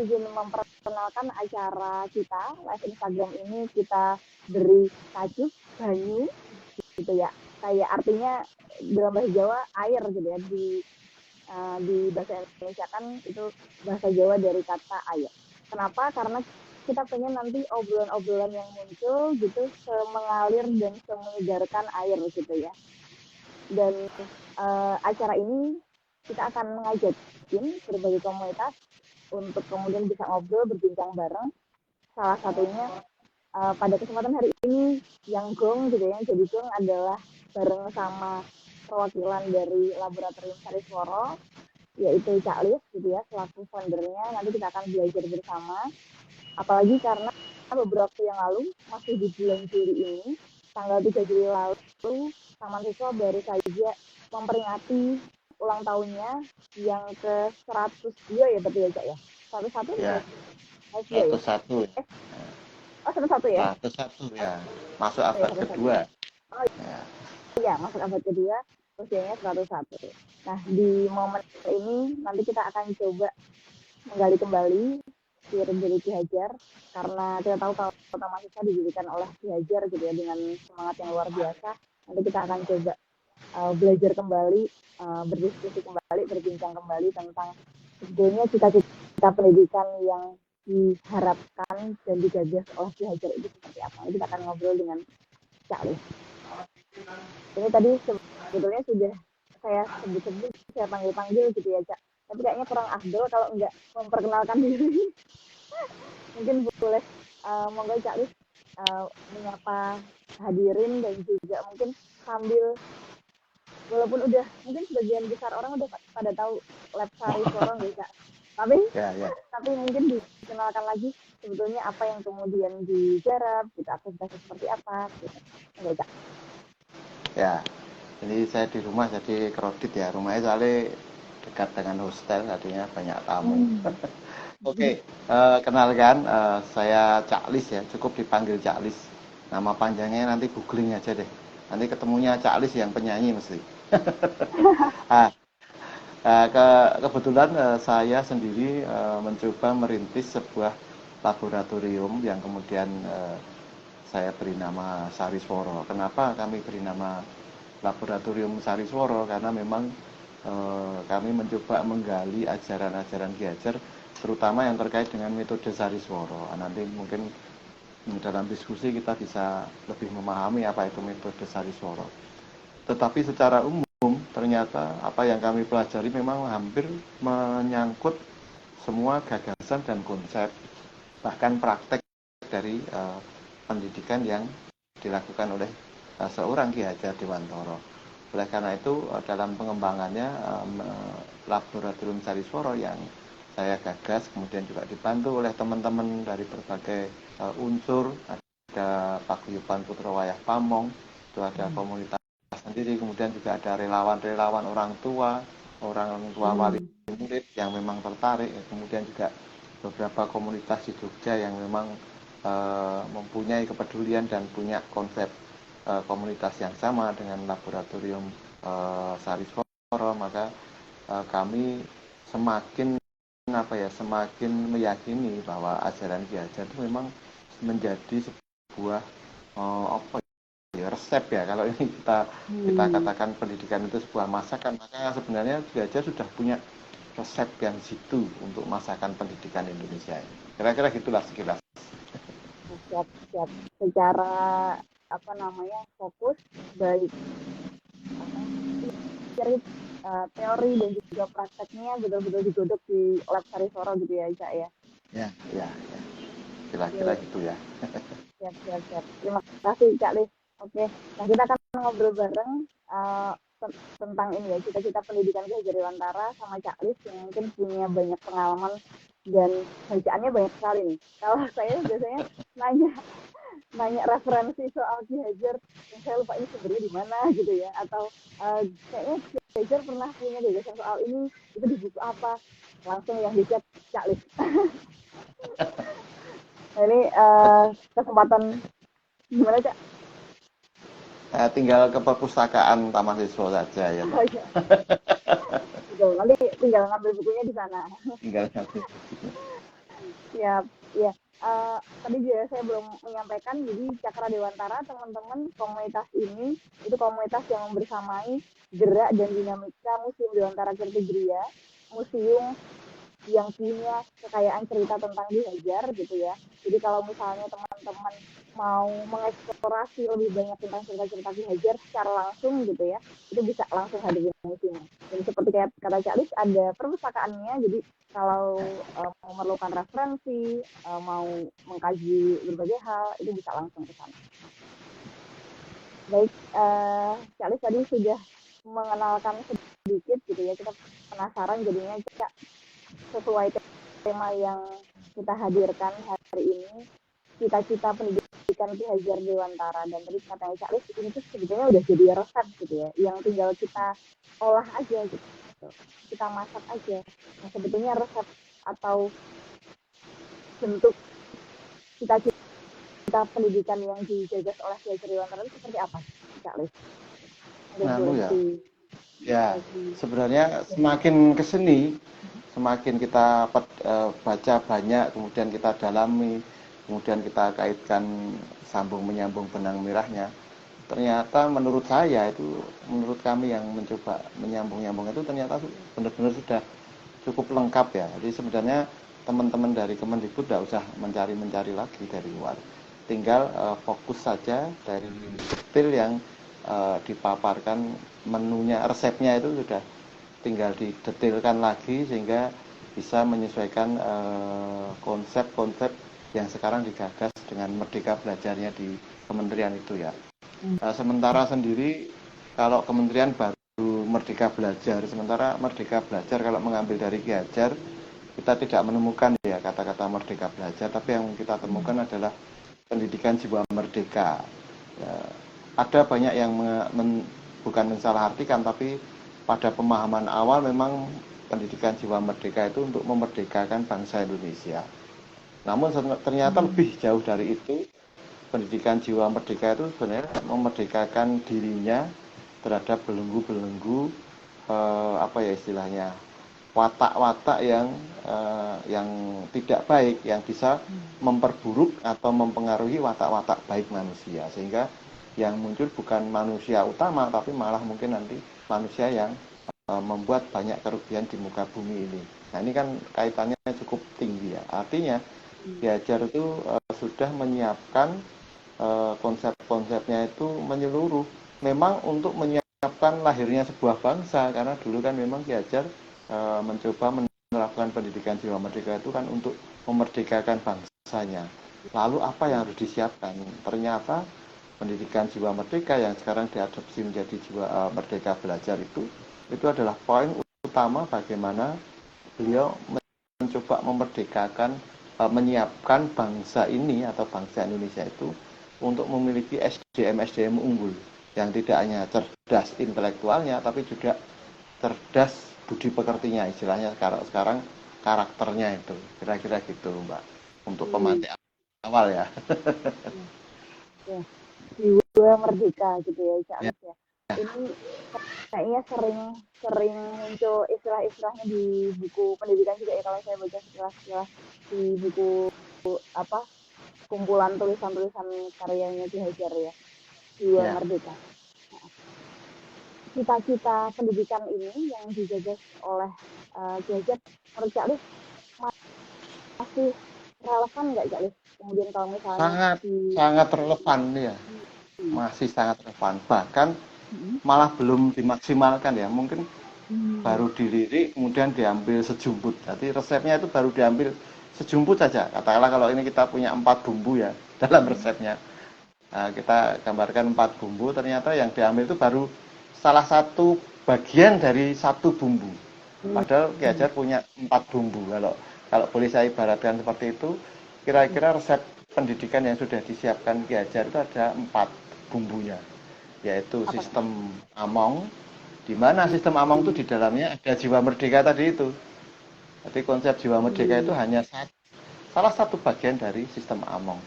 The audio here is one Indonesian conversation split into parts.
izin memperkenalkan acara kita live Instagram ini, kita beri tajuk banyu gitu ya, kayak artinya dalam bahasa Jawa air gitu ya, di bahasa Indonesia kan itu bahasa Jawa dari kata air. Kenapa? Karena kita pengen nanti obrolan-obrolan yang muncul gitu mengalir dan menyegarkan air gitu ya. Dan acara ini kita akan mengajakin berbagai komunitas untuk kemudian bisa ngobrol, berbincang bareng. Salah satunya pada kesempatan hari ini yang gong gitu ya, jadi gong adalah bareng sama perwakilan dari Laboratorium Sarisworo, yaitu Cak Lis gitu ya, selaku foundernya. Nanti kita akan belajar bersama, apalagi karena beberapa waktu yang lalu, masih di bulan Juli ini, tanggal 3 Juli lalu, Taman Siswa baru saja memperingati ulang tahunnya yang ke-102 ya berarti ya Cak ya? 101 Ya, ya? 101 ya. Oh 101 ya? 101 ya. Masuk Oh, ya, abad 101. kedua. Oh Ya. iya, masuk abad kedua, usianya 101. Nah, di momen ini nanti kita akan coba menggali kembali spirit dari Ki Hajar, karena kita tahu kalau Taman Siswa didirikan oleh Ki Hajar gitu ya, dengan semangat yang luar biasa. Nanti kita akan coba belajar kembali, berdiskusi kembali, berbincang kembali tentang sebetulnya cita-cita pendidikan yang diharapkan dan digagas oleh Ki Hajar itu seperti apa. Nanti kita akan ngobrol dengan Cak Lis. Ini tadi sebetulnya sudah saya sebut-sebut, saya panggil-panggil gitu ya Cak. Tapi kayaknya kurang afdol kalau enggak memperkenalkan diri. Mungkin boleh monggo Cak Lis menyapa hadirin dan juga mungkin sambil, walaupun udah mungkin sebagian besar orang udah pada tahu Lab Sarisworo nggak Cak, tapi mungkin dikenalkan lagi sebetulnya apa yang kemudian digarap, gitu, aktivitasnya seperti apa, gitu. Enggak Cak? Ya, ini saya di rumah jadi kredit ya. Rumahnya soalnya dekat dengan hostel, artinya banyak tamu. Oke, kenalkan saya Cak Lis ya, cukup dipanggil Cak Lis. Nama panjangnya nanti googling aja deh. Nanti ketemunya Cak Lis yang penyanyi mesti. ah, kebetulan saya sendiri mencoba merintis sebuah laboratorium yang kemudian saya beri nama Sarisworo. Kenapa kami beri nama Laboratorium Sarisworo? Karena memang kami mencoba menggali ajaran-ajaran Ki Hajar, terutama yang terkait dengan metode Sarisworo. Nanti mungkin dalam diskusi kita bisa lebih memahami apa itu metode Sarisworo. Tetapi secara umum ternyata apa yang kami pelajari memang hampir menyangkut semua gagasan dan konsep, bahkan praktek dari pendidikan yang dilakukan oleh seorang Ki Hajar Dewantoro. Oleh karena itu dalam pengembangannya Laboratorium Sarisworo yang saya gagas, kemudian juga dibantu oleh teman-teman dari berbagai unsur. Ada Paguyuban Putra Wayah Pamong, itu ada komunitas sendiri, kemudian juga ada relawan-relawan orang tua wali murid yang memang tertarik, kemudian juga beberapa komunitas di Jogja yang memang mempunyai kepedulian dan punya konsep komunitas yang sama dengan Laboratorium Sarisworo. Maka kami semakin semakin meyakini bahwa ajaran Ki Hajar itu memang menjadi sebuah resep ya. Kalau ini kita katakan pendidikan itu sebuah masakan, maka sebenarnya Ki Hajar sudah punya resep yang jitu untuk masakan pendidikan Indonesia ini. Kira-kira gitulah sekilas. Siap. Secara fokus, baik teori dan juga prakteknya betul-betul digodok di Lab Sarisworo gitu ya Cak ya. Ya. Kira-kira gitu ya. Siap. Terima kasih Cak Lis. Oke, nah kita akan ngobrol bareng tentang ini ya, cita-cita pendidikan Ki Hajar Dewantara sama Cak Lis yang mungkin punya banyak pengalaman dan bacaannya banyak sekali nih. Kalau saya biasanya nanya referensi soal Ki Hajar, yang saya lupa ini sumbernya di mana gitu ya, atau kayaknya Ki Hajar pernah punya gagasan soal ini, itu di buku apa, langsung yang dicek Cak Lis. Nah ini kesempatan gimana Cak? Tinggal ke perpustakaan Taman Siswa saja ya. Oh, iya. Betul, nanti tinggal ngambil bukunya di sana. Tinggal ngambil. Siap. Ya, tadi juga saya belum menyampaikan, jadi Cakra Dewantara, teman-teman, komunitas ini itu komunitas yang membersamai gerak dan dinamika Museum Dewantara Kertajaya, museum yang punya kekayaan cerita tentang Ki Hajar gitu ya. Jadi kalau misalnya teman-teman mau mengeksplorasi lebih banyak tentang cerita-cerita Ki Hajar secara langsung gitu ya, itu bisa langsung hadir di museum. Dan seperti kayak kata Cak Lis, ada perpustakaannya, jadi kalau memerlukan referensi, mau mengkaji berbagai hal, itu bisa langsung ke sana. Baik, Cak Lis tadi sudah mengenalkan sedikit gitu ya, kita penasaran jadinya Cak, sesuai tema yang kita hadirkan hari ini, cita-cita pendidikan Ki Hajar Dewantara. Dan tadi katanya Cak Lis, ini tuh sebetulnya udah jadi resep gitu ya, yang tinggal kita olah aja gitu, kita masak aja. Nah, sebetulnya resep atau bentuk cita-cita pendidikan yang digagas oleh Ki Hajar Dewantara itu seperti apa, Cak Lis? Lalu ya, sebenarnya semakin kesini, semakin kita baca banyak, kemudian kita dalami, kemudian kita kaitkan sambung menyambung benang merahnya. Ternyata menurut saya itu, menurut kami yang mencoba menyambung-nyambung itu ternyata benar-benar sudah cukup lengkap ya. Jadi sebenarnya teman-teman dari Kemendikbud tidak usah mencari-mencari lagi dari luar. Tinggal fokus saja dari detail yang dipaparkan, menunya, resepnya itu sudah tinggal didetailkan lagi sehingga bisa menyesuaikan konsep-konsep yang sekarang digagas dengan Merdeka Belajarnya di kementerian itu ya. Sementara sendiri kalau kementerian baru Merdeka Belajar, sementara Merdeka Belajar kalau mengambil dari Ki Hajar, kita tidak menemukan ya kata-kata Merdeka Belajar, tapi yang kita temukan adalah pendidikan jiwa merdeka. Ya, ada banyak yang bukan mensalahartikan, tapi pada pemahaman awal memang pendidikan jiwa merdeka itu untuk memerdekakan bangsa Indonesia. Namun ternyata lebih jauh dari itu. Pendidikan jiwa merdeka itu sebenarnya memerdekakan dirinya terhadap belenggu-belenggu apa ya istilahnya, watak-watak yang tidak baik, yang bisa memperburuk atau mempengaruhi watak-watak baik manusia, sehingga yang muncul bukan manusia utama tapi malah mungkin nanti manusia yang membuat banyak kerugian di muka bumi ini. Nah ini kan kaitannya cukup tinggi ya. Artinya Ki Hajar itu sudah menyiapkan konsep-konsepnya itu menyeluruh. Memang untuk menyiapkan lahirnya sebuah bangsa, karena dulu kan memang Ki Hajar mencoba menerapkan pendidikan jiwa merdeka itu kan untuk memerdekakan bangsanya. Lalu apa yang harus disiapkan? Ternyata pendidikan jiwa merdeka yang sekarang diadopsi menjadi jiwa merdeka belajar itu adalah poin utama bagaimana beliau mencoba memerdekakan, menyiapkan bangsa ini atau bangsa Indonesia itu untuk memiliki SDM unggul yang tidak hanya cerdas intelektualnya tapi juga cerdas budi pekertinya, istilahnya sekarang karakternya itu, kira-kira gitu Mbak, untuk pemantik awal ya. Ya, jiwa merdeka gitu ya Cak Lis ya. Ini kayaknya sering muncul istilah-istilahnya di buku pendidikan juga ya, kalau saya baca istilah-istilah di buku apa kumpulan tulisan-tulisan karyanya Ki Hajar ya, jiwa merdeka. Cita-cita pendidikan ini yang digagas oleh Ki Hajar, menurut Cak Lis masih relevan nggak Cak Lis? Kemudian kalau misalnya sangat relevan ya, masih sangat relevan, bahkan malah belum dimaksimalkan ya, mungkin baru dilirik kemudian diambil sejumput. Jadi resepnya itu baru diambil sejumput saja. Katakanlah kalau ini kita punya 4 bumbu ya dalam resepnya. Nah, kita gambarkan 4 bumbu, ternyata yang diambil itu baru salah satu bagian dari satu bumbu. Padahal Ki Hajar punya 4 bumbu. Kalau boleh saya ibaratkan seperti itu, kira-kira resep pendidikan yang sudah disiapkan Ki Hajar itu ada 4 bumbunya, yaitu sistem Among, di mana sistem Among itu di dalamnya ada jiwa merdeka tadi itu. Jadi konsep jiwa merdeka itu hanya salah satu bagian dari sistem Among.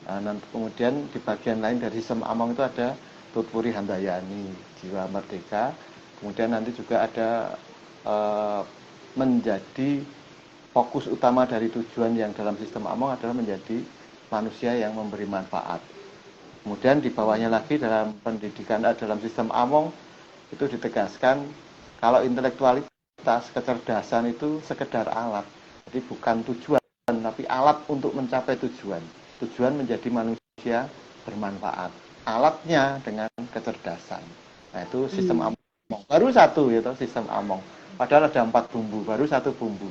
Nah, kemudian di bagian lain dari sistem Among itu ada Tutpuri Handayani, jiwa merdeka. Kemudian nanti juga ada menjadi fokus utama dari tujuan yang dalam sistem Among adalah menjadi manusia yang memberi manfaat. Kemudian di bawahnya lagi dalam pendidikan dalam sistem Among itu ditegaskan kalau intelektualitas, kecerdasan itu sekedar alat. Jadi bukan tujuan, tapi alat untuk mencapai tujuan. Tujuan menjadi manusia bermanfaat. Alatnya dengan kecerdasan. Nah itu sistem Among. Baru satu yaitu sistem Among. Padahal ada 4 bumbu, baru 1 bumbu.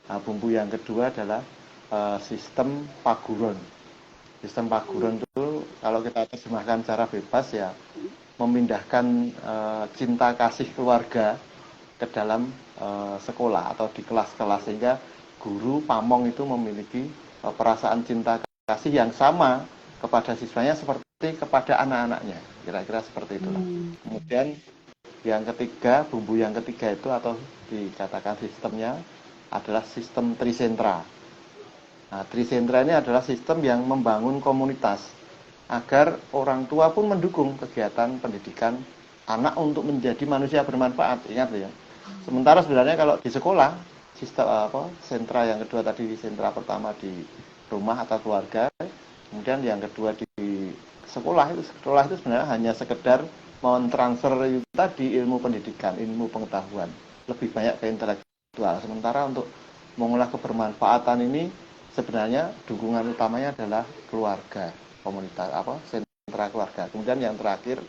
Nah, bumbu yang kedua adalah sistem Paguron. Sistem Paguron itu kalau kita terjemahkan secara bebas ya memindahkan cinta kasih keluarga ke dalam sekolah atau di kelas-kelas sehingga guru pamong itu memiliki perasaan cinta kasih yang sama kepada siswanya seperti kepada anak-anaknya. Kira-kira seperti itulah. Kemudian yang ketiga, bumbu yang ketiga itu atau dikatakan sistemnya adalah sistem trisentra. Nah, trisentra ini adalah sistem yang membangun komunitas agar orang tua pun mendukung kegiatan pendidikan anak untuk menjadi manusia bermanfaat. Ingat ya. Sementara sebenarnya kalau di sekolah, sistem sentra yang kedua tadi, sentra pertama di rumah atau keluarga, kemudian yang kedua di sekolah itu sebenarnya hanya sekedar mentransfer itu tadi ilmu pendidikan, ilmu pengetahuan, lebih banyak ke intelektual. Sementara untuk mengolah kebermanfaatan ini sebenarnya dukungan utamanya adalah keluarga, komunitas sentra keluarga. Kemudian yang terakhir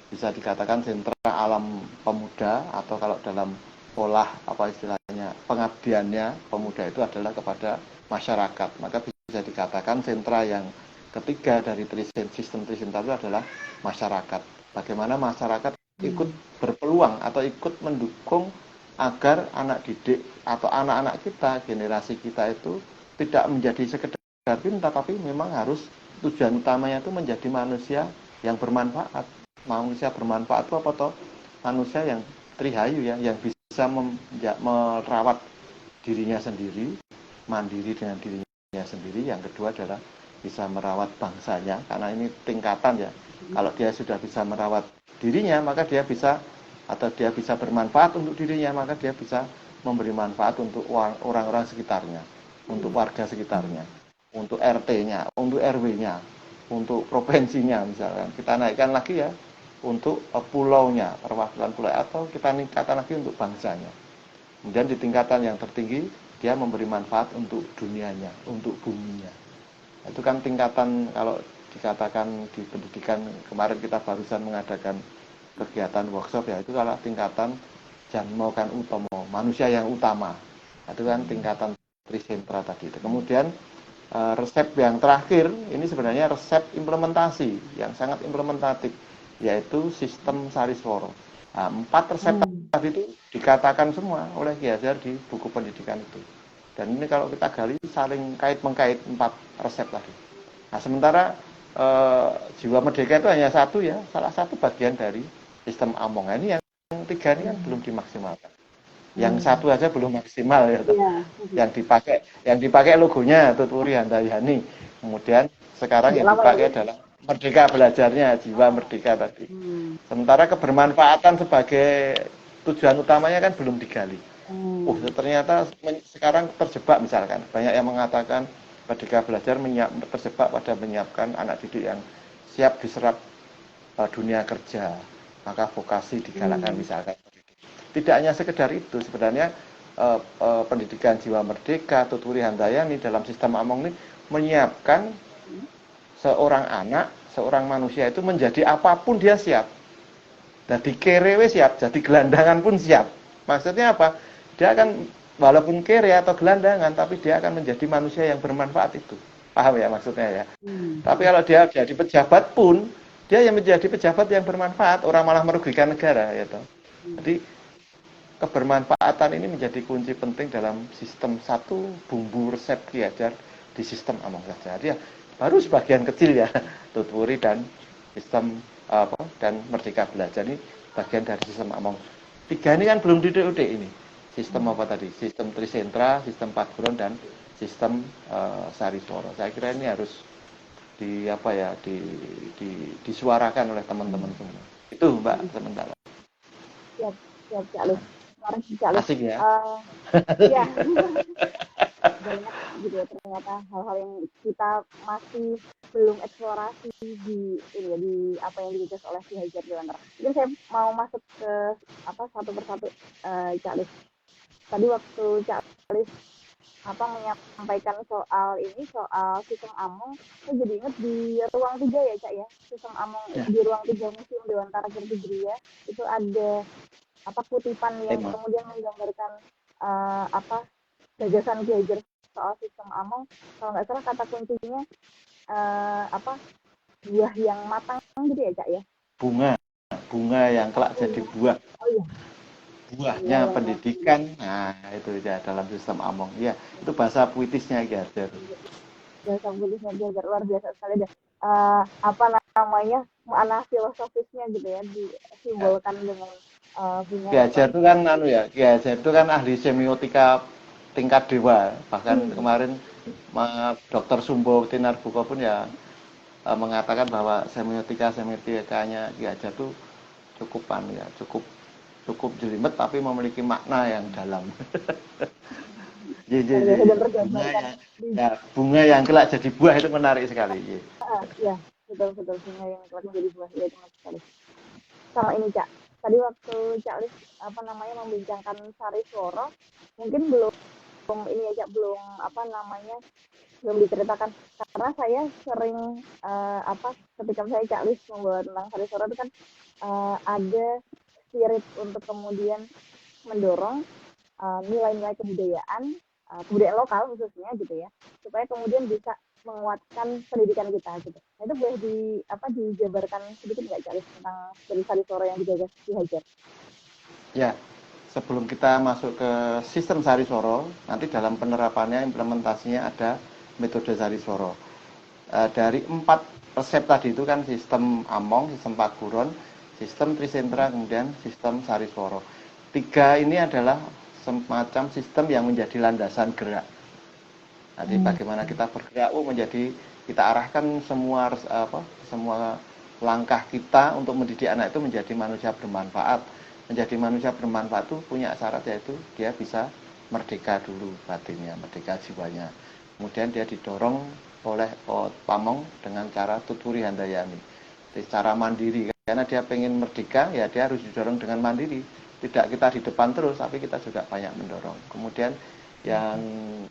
bisa dikatakan sentra alam pemuda atau kalau dalam pola istilahnya pengabdiannya pemuda itu adalah kepada masyarakat. Maka bisa dikatakan sentra yang ketiga dari sistem trisentra itu adalah masyarakat. Bagaimana masyarakat ikut berpeluang atau ikut mendukung agar anak didik atau anak-anak kita, generasi kita itu tidak menjadi sekedar pintar, tapi memang harus tujuan utamanya itu menjadi manusia yang bermanfaat. Manusia bermanfaat itu apa toh? Manusia yang trihayu ya, yang bisa merawat dirinya sendiri, mandiri dengan dirinya sendiri. Yang kedua adalah bisa merawat bangsanya, karena ini tingkatan ya. Kalau dia sudah bisa merawat dirinya, maka dia bisa bermanfaat untuk dirinya, maka dia bisa memberi manfaat untuk orang-orang sekitarnya, untuk warga sekitarnya, untuk RT-nya, untuk RW-nya, untuk provinsinya misalkan. Kita naikkan lagi ya, untuk pulaunya, perwakilan pulau, atau kita ningkatkan lagi untuk bangsanya. Kemudian di tingkatan yang tertinggi, dia memberi manfaat untuk dunianya, untuk buminya. Itu kan tingkatan kalau dikatakan di pendidikan kemarin kita barusan mengadakan kegiatan workshop ya, itu kalau tingkatan janmokan utomo, manusia yang utama. Itu kan tingkatan trisentra tadi. Kemudian resep yang terakhir ini sebenarnya resep implementasi yang sangat implementatif, yaitu sistem Sariswara. Nah, 4 resep tadi itu dikatakan semua oleh Ki Hajar di buku pendidikan itu. Dan ini kalau kita gali saling kait-mengkait 4 resep tadi. Nah, sementara jiwa merdeka itu hanya satu ya, salah satu bagian dari sistem Among. Nah, ini yang 3 ini kan belum dimaksimalkan. Yang satu aja belum maksimal ya. Yang dipakai logonya Tutwuri Handayani. Kemudian sekarang yang dipakai adalah merdeka belajarnya, jiwa merdeka tadi. Sementara kebermanfaatan sebagai tujuan utamanya kan belum digali. Ternyata sekarang terjebak misalkan. Banyak yang mengatakan merdeka belajar terjebak pada menyiapkan anak didik yang siap diserap dunia kerja, maka vokasi digalakkan misalkan. Tidak hanya sekedar itu, sebenarnya pendidikan jiwa merdeka Tutwuri Handayani dalam sistem Among ini menyiapkan seorang anak, seorang manusia itu menjadi apapun dia siap. Jadi kerewe siap, jadi gelandangan pun siap. Maksudnya apa? Dia akan walaupun kere atau gelandangan, tapi dia akan menjadi manusia yang bermanfaat itu. Paham ya maksudnya ya? Tapi kalau dia jadi pejabat pun, dia yang menjadi pejabat yang bermanfaat, orang malah merugikan negara. Gitu. Jadi kebermanfaatan ini menjadi kunci penting dalam sistem satu bumbu resep Ki Hajar di sistem Among saja. Jadi ya, baru sebagian kecil ya, Tutwuri dan sistem dan Merdeka Belajar ini bagian dari sistem Among. 3 ini kan belum didik-didik ini. Sistem apa tadi? Sistem trisentra, sistem Paguron dan sistem Sariswara. Saya kira ini harus disuarakan oleh teman-teman semua. Itu Mbak sementara. Siap, Cak Lus. Asik ya. Iya. banyak gitu ya ternyata hal-hal yang kita masih belum eksplorasi di ini ya, di apa yang digagas oleh Ki Hajar Dewantara. Mungkin saya mau masuk ke apa satu persatu Cak Lis. Tadi waktu Cak Lis apa menyampaikan soal ini soal sistem Among, saya jadi ingat di ruang 3 ya Cak ya, sistem Among Ya. di ruang 3 Museum Dewantara Kertijaya itu ada apa kutipan yang kemudian menggambarkan apa gagasan Ki Hajar soal sistem Among. Kalau nggak salah kata kuncinya apa buah yang matang gitu ya Cak ya, bunga yang kelak jadi buah. Oh iya. Buahnya pendidikan. Nah, itu ya dalam sistem Among. Ya, itu bahasa puitisnya Ki Hajar. Bahasa puitisnya Ki Hajar luar biasa sekali deh. Apa namanya makna filosofisnya gitu ya disimbolkan dengan bunga. Ki Hajar itu kan Ki Hajar itu kan ahli semiotika tingkat dewa. Bahkan kemarin Dr. Sumbo Tinarbuko pun ya mengatakan bahwa semiotikanya Ki Hajar itu cukup jelimet tapi memiliki makna yang dalam. Bunga yang kelak jadi buah itu menarik sekali. Ya, betul bunga yang kelak menjadi buah ya, itu menarik sekali. Sama ini Cak, tadi waktu Cak Lis apa namanya membincangkan Sari Sworo, mungkin belum ini ya Cak, belum apa namanya belum diceritakan karena saya sering apa ketika saya Cak Lis membawa tentang Sari Sworo itu kan ada spirit untuk kemudian mendorong nilai-nilai kebudayaan lokal khususnya gitu ya, supaya kemudian bisa menguatkan pendidikan kita gitu. Nah, itu boleh dijabarkan sedikit nggak Cak tentang dari Sari Sworo yang digagas Ki Hajar? Ya, sebelum kita masuk ke sistem Sari Sworo, nanti dalam penerapannya implementasinya ada metode Sari Sworo. Dari 4 resep tadi itu kan sistem Among, sistem Paguron, sistem Trisentra, kemudian sistem Sari Sworo. 3 ini adalah semacam sistem yang menjadi landasan gerak. Jadi bagaimana kita bergerak menjadi kita arahkan semua langkah kita untuk mendidik anak itu menjadi manusia bermanfaat. Menjadi manusia bermanfaat itu punya syarat, yaitu dia bisa merdeka dulu batinnya, merdeka jiwanya. Kemudian dia didorong oleh Pamong dengan cara tuturi handayani, secara mandiri, karena dia pengen merdeka ya dia harus didorong dengan mandiri. Tidak kita di depan terus, tapi kita juga banyak mendorong. Kemudian yang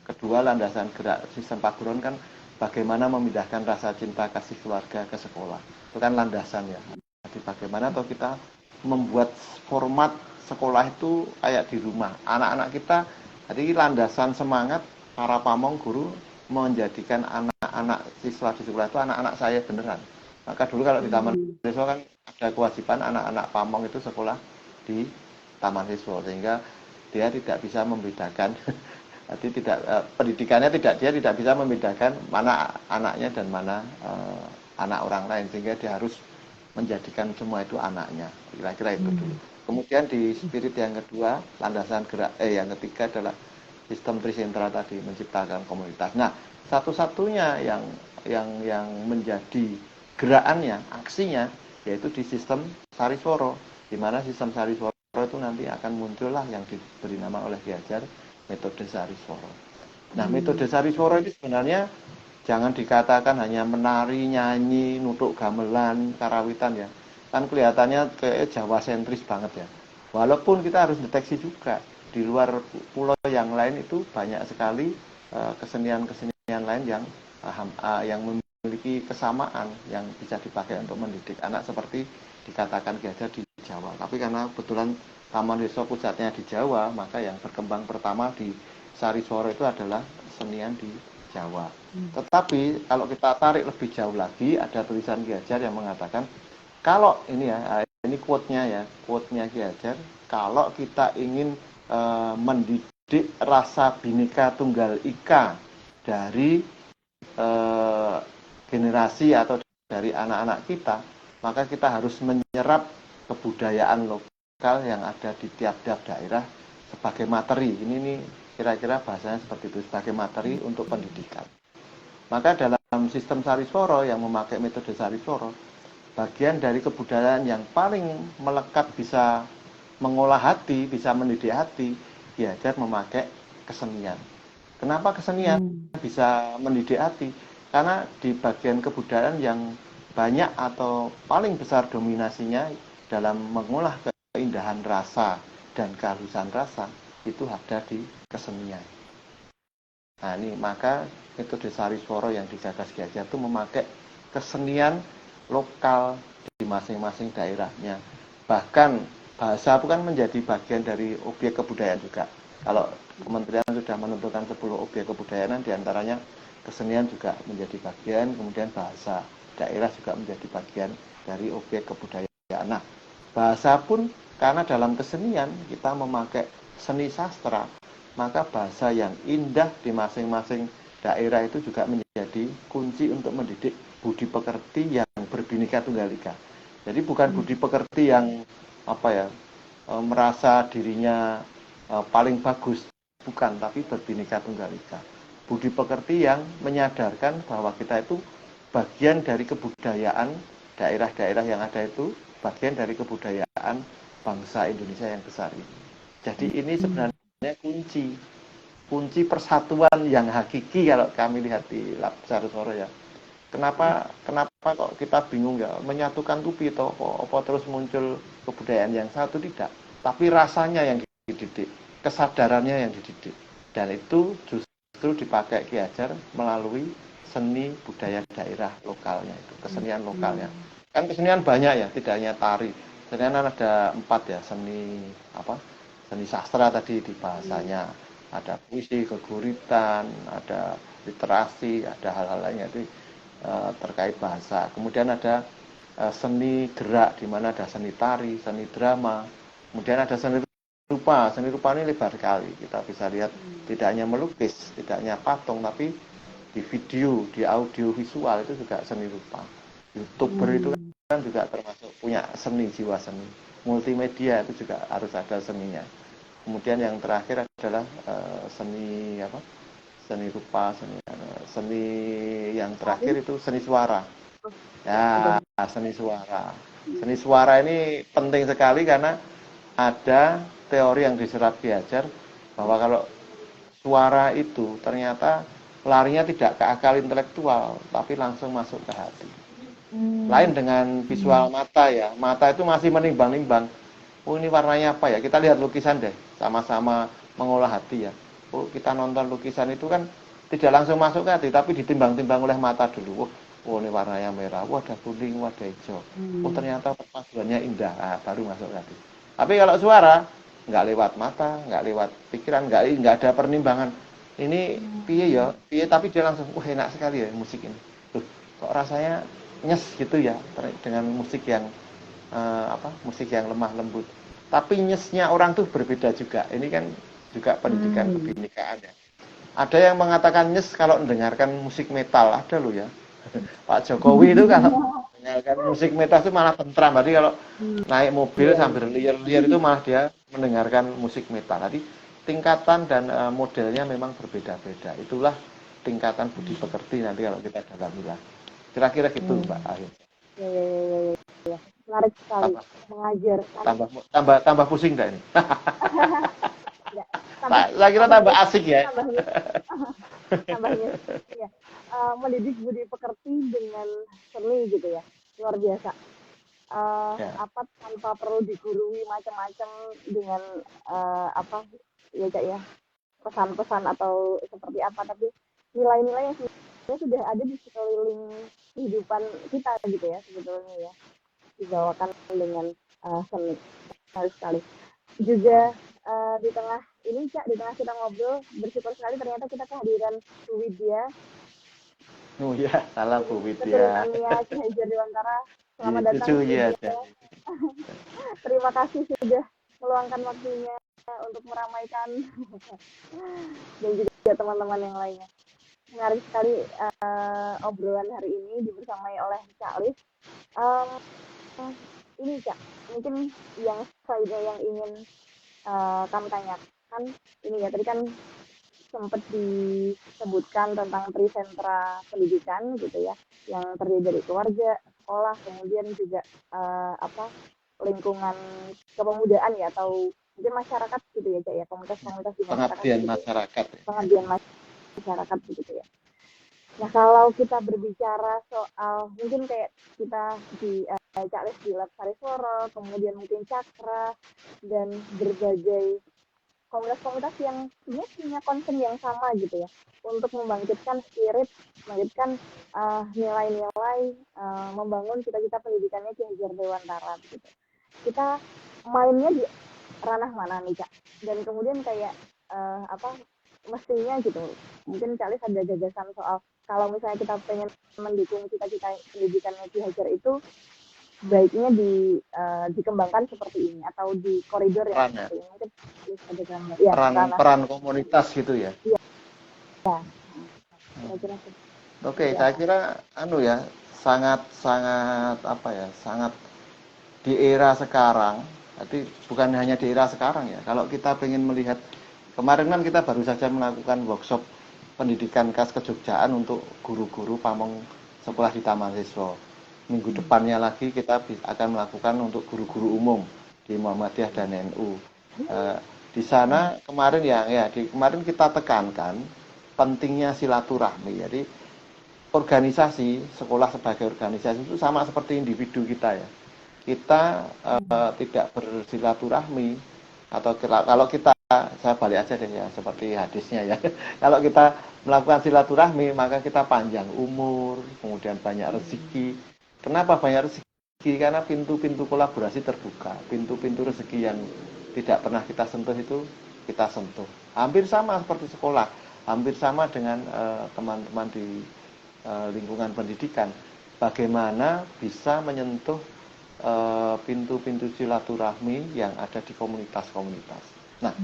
kedua, landasan gerak sistem Paguron kan bagaimana memindahkan rasa cinta kasih keluarga ke sekolah. Itu kan landasan ya. Jadi bagaimana atau kita membuat format sekolah itu kayak di rumah. Anak-anak kita, jadi landasan semangat para pamong guru menjadikan anak-anak siswa di sekolah itu anak-anak saya beneran. Maka dulu kalau di Taman Siswa kan ada kewajiban anak-anak pamong itu sekolah di Taman Siswa, sehingga dia tidak bisa membedakan jadi pendidikannya dia tidak bisa membedakan mana anaknya dan mana anak orang lain, sehingga dia harus menjadikan semua itu anaknya, kira-kira itu dulu. Kemudian di spirit yang kedua, landasan gerak yang ketiga adalah sistem Trisentra tadi, menciptakan komunitas. Nah, satu-satunya yang menjadi gerakannya, aksinya, yaitu di sistem Sari Sworo, di mana sistem Sari Sworo itu nanti akan muncullah yang diberi nama oleh Ki Hajar metode Sari Sworo. Nah, metode Sari Sworo itu sebenarnya jangan dikatakan hanya menari, nyanyi, nutuk gamelan, karawitan ya. Kan kelihatannya kayak Jawa sentris banget ya. Walaupun kita harus deteksi juga di luar pulau yang lain itu banyak sekali kesenian-kesenian lain yang memiliki kesamaan yang bisa dipakai untuk mendidik anak seperti dikatakan Ki Hajar di Jawa. Tapi karena kebetulan Taman Desa pusatnya di Jawa, maka yang berkembang pertama di Sari Sworo itu adalah kesenian di Jawa. Tetapi kalau kita tarik lebih jauh lagi, ada tulisan Ki Hajar yang mengatakan kalau ini quote-nya Ki Hajar, kalau kita ingin mendidik rasa Bhinneka Tunggal Ika dari generasi atau dari anak-anak kita, maka kita harus menyerap kebudayaan lokal yang ada di tiap-tiap daerah sebagai materi. Ini kira-kira bahasanya seperti itu, sebagai materi untuk pendidikan. Maka dalam sistem Sari Sworo yang memakai metode Sari Sworo, bagian dari kebudayaan yang paling melekat bisa mengolah hati, bisa mendidik hati, Ki Hajar memakai kesenian. Kenapa kesenian bisa mendidik hati? Karena di bagian kebudayaan yang banyak atau paling besar dominasinya dalam mengolah keindahan rasa dan kehalusan rasa itu ada di kesenian. Nah ini maka metode Sariswara yang digagas Ki Hajar itu memakai kesenian lokal di masing-masing daerahnya. Bahkan bahasa bukan menjadi bagian dari objek kebudayaan juga. Kalau Kementerian sudah menentukan 10 objek kebudayaan, diantaranya kesenian juga menjadi bagian, kemudian bahasa daerah juga menjadi bagian dari objek kebudayaan. Nah, bahasa pun karena dalam kesenian kita memakai seni sastra, maka bahasa yang indah di masing-masing daerah itu juga menjadi kunci untuk mendidik budi pekerti yang berbhinneka tunggal ika. Jadi bukan budi pekerti yang merasa dirinya paling bagus, bukan, tapi berbhinneka tunggal ika. Budi pekerti yang menyadarkan bahwa kita itu bagian dari kebudayaan daerah-daerah yang ada itu, bagian dari kebudayaan bangsa Indonesia yang besar ini. Jadi ini sebenarnya kunci persatuan yang hakiki kalau kami lihat di Sariswara ya. Kenapa kok kita bingung ya menyatukan tupi atau apa terus muncul kebudayaan yang satu, tidak, tapi rasanya yang dididik, kesadarannya yang dididik, dan itu justru dipakai Ki Hajar melalui seni budaya daerah lokalnya itu, kesenian lokalnya. Kan kesenian banyak ya, tidak hanya tari. Kesenian ada 4 ya, seni sastra tadi di bahasanya, ada puisi, keguritan, ada literasi, ada hal-hal lainnya itu terkait bahasa. Kemudian ada seni gerak, di mana ada seni tari, seni drama, kemudian ada seni rupa. Seni rupa ini lebar sekali, kita bisa lihat tidak hanya melukis, tidak hanya patung, tapi di video, di audio visual itu juga seni rupa. YouTuber itu kan juga termasuk punya seni, jiwa seni. Multimedia itu juga harus ada seninya. Kemudian yang terakhir adalah seni rupa, seni yang terakhir itu seni suara. Ya, seni suara. Seni suara ini penting sekali karena ada teori yang diserap Ki Hajar bahwa kalau suara itu ternyata larinya tidak ke akal intelektual, tapi langsung masuk ke hati. Lain dengan visual mata ya. Mata itu masih menimbang-nimbang. Oh ini warnanya apa ya? Kita lihat lukisan deh, sama-sama mengolah hati ya. Oh kita nonton lukisan itu kan tidak langsung masuk ke hati, tapi ditimbang-timbang oleh mata dulu. Oh ini warnanya merah, wah ada kuning, wah ada hijau. Oh ternyata perpaduannya indah, baru masuk ke hati. Tapi kalau suara nggak lewat mata, nggak lewat pikiran, nggak ada penimbangan. Ini piye tapi dia langsung, enak sekali ya musik ini. Kok rasanya nyes gitu ya dengan musik yang musik yang lemah lembut. Tapi nyesnya orang tuh berbeda juga. Ini kan juga pendidikan kebhinnekaannya. Ya. Ada yang mengatakan nyes kalau mendengarkan musik metal, ada loh ya. Pak Jokowi itu kalau mendengarkan musik metal itu malah tentram. Jadi kalau naik mobil sambil liar-liar itu malah dia mendengarkan musik metal. Jadi tingkatan dan modelnya memang berbeda-beda. Itulah tingkatan budi pekerti nanti kalau kita dalami lagi. Kira-kira gitu Mbak Ahin. Ya. Menarik sekali. Mengajar. Tambah pusing enggak ini? Saya kira tambah asik ya. Tambahnya. Ya. Mendidik budi pekerti dengan seni gitu ya. Luar biasa. Tanpa perlu digurui macam-macam dengan ya pesan-pesan atau seperti apa, tapi nilai-nilai yang sebenarnya sudah ada di sekeliling kehidupan kita gitu ya sebetulnya ya, dibawakan dengan seni. Sekali sekali juga di tengah ini Cak, di tengah kita ngobrol, bersyukur sekali ternyata kita kehadiran Bu Widya. Oh ya, salam Bu Widya. Keturunannya Ki Hajar Dewantara. Selamat datang Bu Widya. Terima kasih sudah meluangkan waktunya untuk meramaikan dan juga teman-teman yang lainnya. Menarik sekali obrolan hari ini dibersamai oleh Cak Lis. Ini Cak, mungkin yang selanjutnya yang ingin kami tanyakan ini ya, tadi kan sempat disebutkan tentang trisentra pendidikan gitu ya, yang terdiri dari keluarga, sekolah, kemudian juga lingkungan kepemudaan ya, atau mungkin masyarakat gitu ya Cak ya, komunitas-komunitas di masyarakat. Pengabdian masyarakat. Pengabdian masyarakat. masyarakat gitu ya. Nah kalau kita berbicara soal mungkin kayak kita di Cak Les di Lab Sarisworo, kemudian mungkin Cakra dan berbagai komunitas-komunitas yang punya concern yang sama gitu ya untuk membangkitkan spirit, membangkitkan nilai-nilai, membangun cita-cita pendidikannya Ki Hajar Dewantara gitu. Kita mainnya di ranah mana nih Kak? Dan kemudian kayak mestinya gitu. Mungkin Kak Lis ada gagasan soal kalau misalnya kita pengen mendukung cita-cita pendidikannya Ki Hajar itu baiknya dikembangkan seperti ini atau di koridor yang seperti ini. Mungkin ada gambar. Ya, peran komunitas gitu ya. Iya. Ya. Kira-kira Oke, saya kira sangat sangat di era sekarang. Jadi bukan hanya di era sekarang ya. Kalau kita ingin melihat kemarin kan kita baru saja melakukan workshop pendidikan khas Kejogjaan untuk guru-guru pamong sekolah di Taman Siswa. Minggu depannya lagi kita akan melakukan untuk guru-guru umum di Muhammadiyah dan NU. Di sana kemarin kemarin kita tekankan pentingnya silaturahmi. Jadi organisasi, sekolah sebagai organisasi itu sama seperti individu kita ya. Kita tidak bersilaturahmi atau kalau kita, saya balik aja deh ya seperti hadisnya ya. Kalau kita melakukan silaturahmi maka kita panjang umur, kemudian banyak rezeki. Kenapa banyak rezeki? Karena pintu-pintu kolaborasi terbuka, pintu-pintu rezeki yang tidak pernah kita sentuh itu kita sentuh. Hampir sama seperti sekolah, hampir sama dengan teman-teman di lingkungan pendidikan. Bagaimana bisa menyentuh pintu-pintu silaturahmi yang ada di komunitas-komunitas. Nah,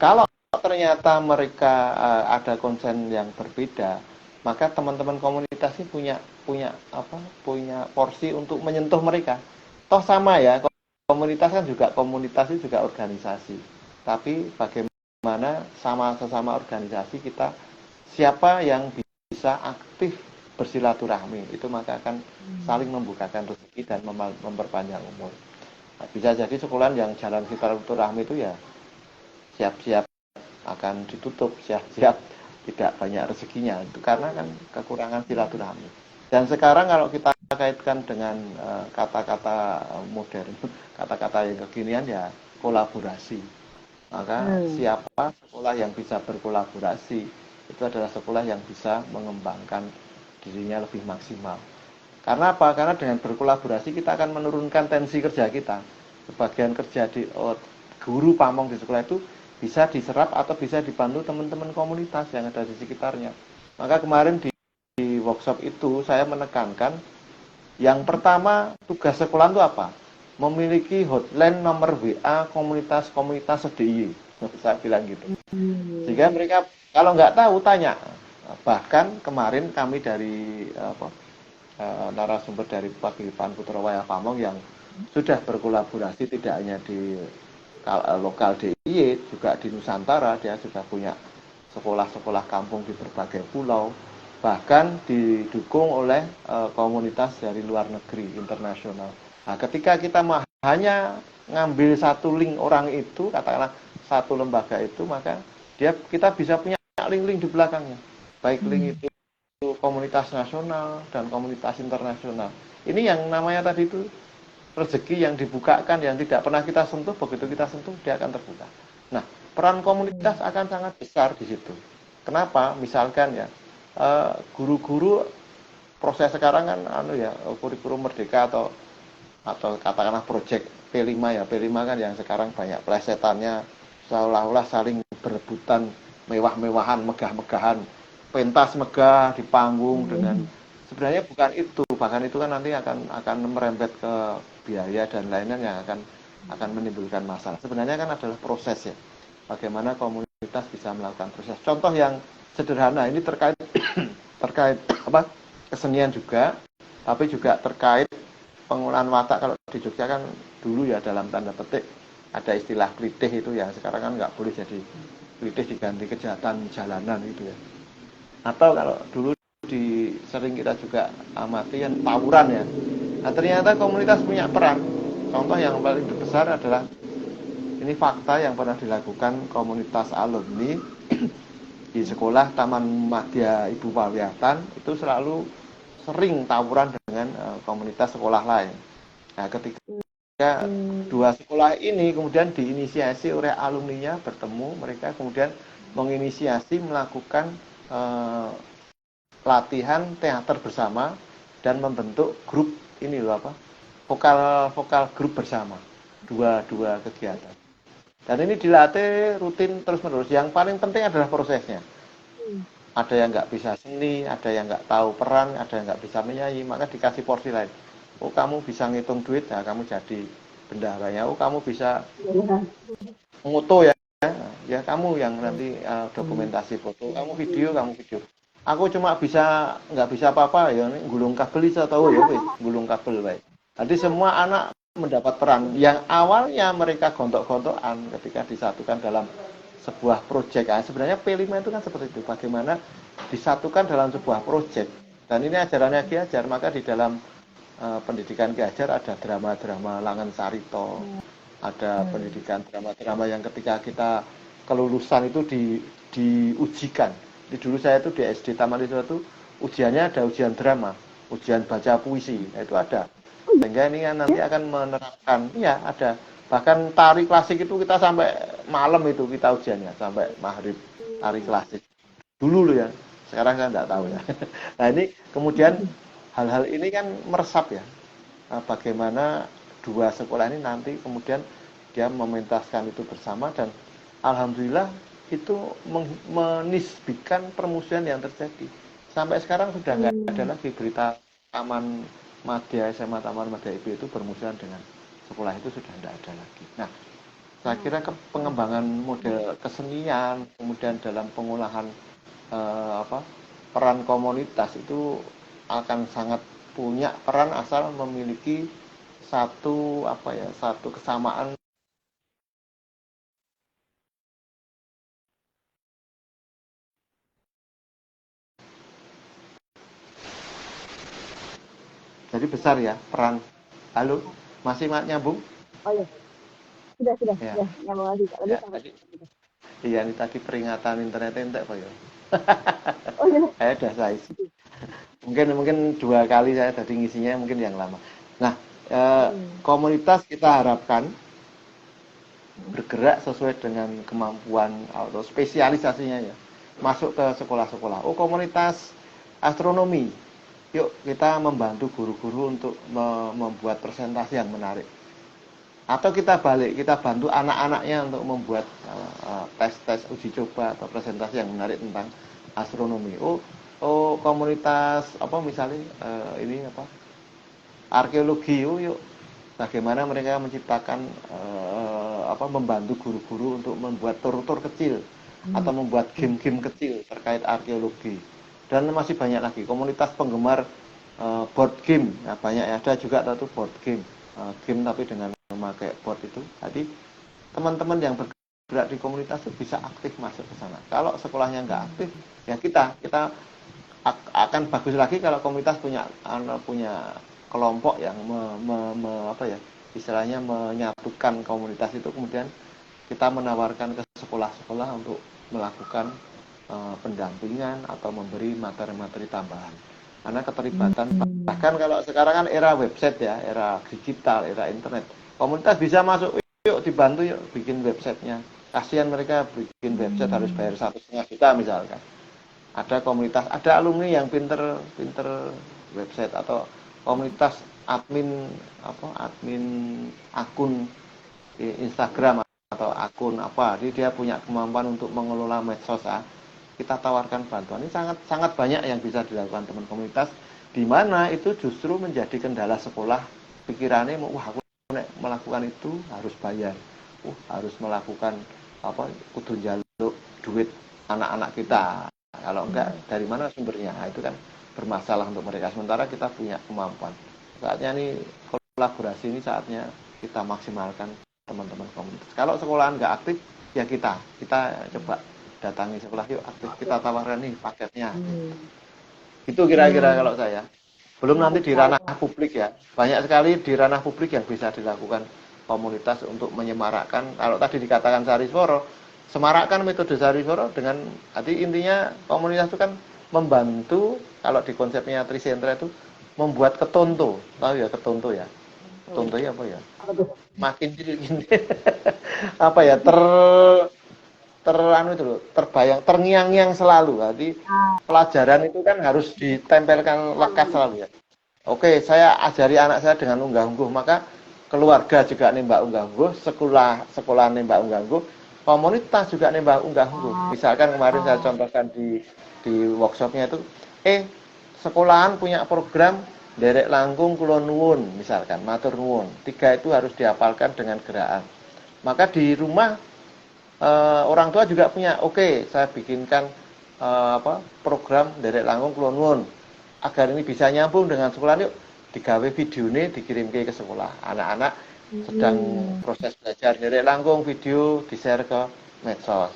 kalau ternyata mereka ada konsen yang berbeda, maka teman-teman komunitas ini punya porsi untuk menyentuh mereka. Toh sama ya, komunitas kan juga organisasi. Tapi bagaimana sesama organisasi kita siapa yang bisa aktif bersilaturahmi, itu maka akan saling membukakan rezeki dan memperpanjang umur. Nah, bisa jadi sekolah yang jalan silaturahmi itu ya siap-siap akan ditutup, siap-siap tidak banyak rezekinya, itu karena kan kekurangan silaturahmi. Dan sekarang kalau kita kaitkan dengan kata-kata modern, kata-kata yang kekinian ya kolaborasi. Maka siapa sekolah yang bisa berkolaborasi itu adalah sekolah yang bisa mengembangkan dirinya lebih maksimal. Karena apa? Karena dengan berkolaborasi kita akan menurunkan tensi kerja kita. Sebagian kerja di guru pamong di sekolah itu bisa diserap atau bisa dibantu teman-teman komunitas yang ada di sekitarnya. Maka kemarin di workshop itu saya menekankan yang pertama tugas sekolah itu apa? Memiliki hotline nomor WA komunitas-komunitas SDIY. Saya bilang gitu. Sehingga mereka kalau nggak tahu tanya. Bahkan kemarin kami dari narasumber dari Paguyuban Putra Wayah Pamong yang sudah berkolaborasi tidak hanya di lokal DIY, juga di Nusantara. Dia juga punya sekolah-sekolah kampung di berbagai pulau, bahkan didukung oleh komunitas dari luar negeri, internasional. Nah, ketika kita hanya ngambil satu link orang itu, katakanlah satu lembaga itu, maka kita bisa punya link-link di belakangnya. Baik link itu komunitas nasional dan komunitas internasional. Ini yang namanya tadi itu rezeki yang dibukakan, yang tidak pernah kita sentuh, begitu kita sentuh dia akan terbuka. Nah, peran komunitas akan sangat besar di situ. Kenapa? Misalkan ya guru-guru proses sekarang kan kurikulum merdeka atau katakanlah proyek P5 ya. P5 kan yang sekarang banyak plesetannya, seolah-olah saling berebutan mewah-mewahan, megah-megahan, pentas megah di panggung dengan sebenarnya bukan itu, bahkan itu kan nanti akan merembet ke biaya dan lainnya yang akan menimbulkan masalah. Sebenarnya kan adalah proses ya, bagaimana komunitas bisa melakukan proses. Contoh yang sederhana ini terkait kesenian juga, tapi juga terkait penggunaan watak. Kalau di Jogja kan dulu ya dalam tanda petik ada istilah klitih itu ya, sekarang kan nggak boleh jadi klitih, diganti kejahatan jalanan gitu ya. Atau kalau dulu sering kita juga amati yang tawuran ya. Nah, ternyata komunitas punya peran. Contoh yang paling besar adalah ini fakta yang pernah dilakukan komunitas alumni di sekolah Taman Madya Ibu Pawiatan itu selalu sering tawuran dengan komunitas sekolah lain. Nah, ketika dua sekolah ini kemudian diinisiasi oleh alumninya bertemu, mereka kemudian menginisiasi melakukan latihan teater bersama dan membentuk grup ini loh apa? Vokal grup bersama. Dua kegiatan. Dan ini dilatih rutin terus-menerus. Yang paling penting adalah prosesnya. Ada yang nggak bisa seni, ada yang nggak tahu peran, ada yang nggak bisa menyanyi, maka dikasih porsi lain. Oh, kamu bisa ngitung duit, nah kamu jadi bendaharanya. Oh, kamu bisa foto ya, ya kamu yang nanti dokumentasi foto. Kamu video. Aku cuma nggak bisa apa-apa ya, gulung kabel bisa tahu ya, gulung kabel baik. Jadi semua anak mendapat peran yang awalnya mereka gontok-gontokan ketika disatukan dalam sebuah proyek. Nah, sebenarnya P5 itu kan seperti itu, bagaimana disatukan dalam sebuah proyek. Dan ini ajarannya Ki Hajar, maka di dalam pendidikan Ki Hajar ada drama-drama Langen Sarito, ada pendidikan drama-drama yang ketika kita kelulusan itu diujikan. Di dulu saya itu di SD Taman Iswa itu ujiannya ada ujian drama, ujian baca puisi, nah, itu ada. Sehingga ini kan nanti akan menerapkan, ya ada. Bahkan tari klasik itu kita sampai malam itu kita ujiannya, sampai maghrib tari klasik. Dulu loh ya, sekarang saya nggak tahu ya. Nah ini kemudian hal-hal ini kan meresap ya. Nah, bagaimana dua sekolah ini nanti kemudian dia mementaskan itu bersama dan alhamdulillah itu menisbikan permusuhan yang terjadi. Sampai sekarang sudah nggak ada lagi berita Taman Madya, SMA Taman Madya IB itu bermusuhan dengan sekolah itu, sudah tidak ada lagi. Nah, saya kira pengembangan model kesenian, kemudian dalam pengolahan peran komunitas itu akan sangat punya peran asal memiliki satu kesamaan. Jadi besar ya peran. Halo, masih nyambung? Oh iya, sudah Ya. nyambung lagi Kak. Ya, iya ini tadi peringatan internet entek Pak ya. Oh iya. Saya udah saya isi. Mungkin 2 kali saya tadi ngisinya mungkin yang lama. Nah, komunitas kita harapkan bergerak sesuai dengan kemampuan atau spesialisasinya ya. Masuk ke sekolah-sekolah. Oh, komunitas astronomi. Yuk kita membantu guru-guru untuk membuat presentasi yang menarik. Atau kita bantu anak-anaknya untuk membuat tes uji coba atau presentasi yang menarik tentang astronomi. Oh komunitas misalnya arkeologi. Yuk bagaimana mereka menciptakan membantu guru-guru untuk membuat tur-tur kecil atau membuat game-game kecil terkait arkeologi. Dan masih banyak lagi komunitas penggemar board game. Nah, banyak ada juga tuh board game. Game tapi dengan memakai board itu. Jadi teman-teman yang bergerak di komunitas itu bisa aktif masuk ke sana. Kalau sekolahnya nggak aktif, ya kita akan bagus lagi kalau komunitas punya kelompok yang istilahnya menyatukan komunitas itu, kemudian kita menawarkan ke sekolah-sekolah untuk melakukan pendampingan atau memberi materi-materi tambahan. Karena keterlibatan, bahkan kalau sekarang kan era website ya, era digital, era internet, komunitas bisa masuk, yuk dibantu yuk bikin websitenya. Kasihan mereka bikin website harus bayar 1,5 juta misalkan. Ada komunitas, ada alumni yang pinter website atau komunitas admin akun Instagram atau akun jadi dia punya kemampuan untuk mengelola medsos kita tawarkan bantuan. Ini sangat banyak yang bisa dilakukan teman komunitas, di mana itu justru menjadi kendala sekolah. Pikirannya aku melakukan itu harus bayar, harus melakukan kudu njaluk duit anak-anak kita, kalau enggak dari mana sumbernya. Itu kan bermasalah untuk mereka, sementara kita punya kemampuan. Saatnya nih kolaborasi ini, saatnya kita maksimalkan teman-teman komunitas. Kalau sekolahan nggak aktif, ya kita coba datangi sekolah, yuk aktif, kita tawarkan nih paketnya. Itu kira-kira kalau saya. Belum nanti di ranah publik ya, banyak sekali di ranah publik yang bisa dilakukan komunitas untuk menyemarakkan. Kalau tadi dikatakan Sarisworo, semarakkan metode Sariswara dengan arti intinya komunitas itu kan membantu kalau di konsepnya Trisentra itu membuat ketonto, tahu ya ketonto ya? Ketonto ya apa ya? Apa tuh? Makin gini apa ya teranu itu loh, terbayang terngiang-ngiang selalu. Jadi pelajaran itu kan harus ditempelkan lekat selalu ya. Oke, saya ajari anak saya dengan unggah-ungguh, maka keluarga juga nembak unggah-ungguh, sekolah nembak unggah-ungguh, komunitas juga nembak unggah-ungguh. Misalkan kemarin saya contohkan di workshopnya itu, sekolahan punya program derek langkung kulon nuwun, misalkan matur nuwun. 3 itu harus dihafalkan dengan gerakan. Maka di rumah orang tua juga punya, oke, saya bikinkan program derek langkung kulon nuwun. Agar ini bisa nyambung dengan sekolah, yuk digawe videonya dikirim ke sekolah. Anak-anak sedang proses belajar derek langkung, video di-share ke medsos.